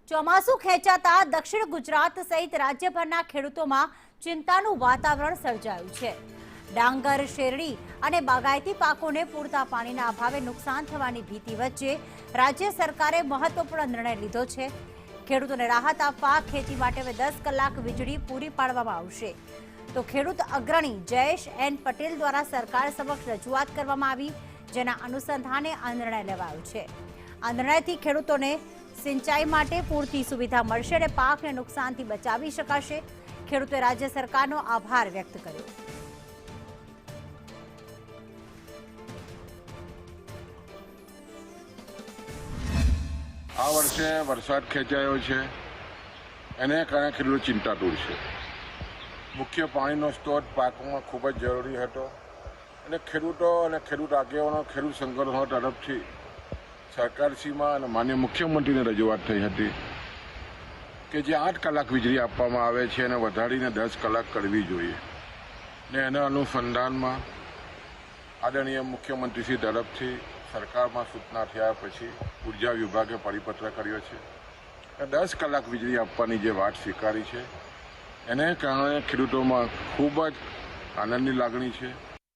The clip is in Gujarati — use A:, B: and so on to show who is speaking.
A: ચોમાસું ખેંચાતા દક્ષિણ ગુજરાત સહિત રાજ્યભરના ખેડૂતોમાં ચિંતાનું વાતાવરણ સર્જાયું છે। ડાંગર, શેરડી અને બાગાયતી પાકોને પૂરતા પાણીના અભાવે નુકસાન થવાની ભીતિ વચ્ચે રાજ્ય સરકારે મહત્વપૂર્ણ નિર્ણય લીધો છે। ખેડૂતોને રાહત આપવા ખેતી માટે હવે 10 કલાક વીજળી પૂરી પાડવામાં આવશે। તો ખેડૂત અગ્રણી જયેશ એન પટેલ દ્વારા સરકાર સમક્ષ રજૂઆત કરવામાં આવી, જેના અનુસંધાને આ નિર્ણય લેવાયો છે। આ નિર્ણયથી ખેડૂતોને સિંચાઈ માટે પૂરતી સુવિધા મળશે અને પાકને નુકસાનથી બચાવી શકાશે। ખેડૂતોએ રાજ્ય સરકારનો આભાર વ્યક્ત કર્યો।
B: આ વર્ષે વરસાદ ખેંચાયો છે, એને કારણે ખેડૂતો ચિંતાતુર છે। મુખ્ય પાણીનો સ્ત્રોત પાકમાં ખૂબ જ જરૂરી હતો અને ખેડૂતો અને ખેડૂત આગેવાનો, ખેડૂત સંગઠનો તરફથી સરકારશ્રીમાં અને માનનીય મુખ્યમંત્રીને રજૂઆત થઈ હતી કે જે 8 કલાક વીજળી આપવામાં આવે છે એને વધારીને 10 કલાક કરવી જોઈએ ને એના અનુસંધાનમાં આદરણીય મુખ્યમંત્રીશ્રી તરફથી સરકારમાં સૂચના થયા પછી ઉર્જા વિભાગે પરિપત્ર કર્યો છે અને 10 કલાક વીજળી આપવાની જે વાત સ્વીકારી છે, એને કારણે ખેડૂતોમાં ખૂબ જ આનંદની લાગણી છે।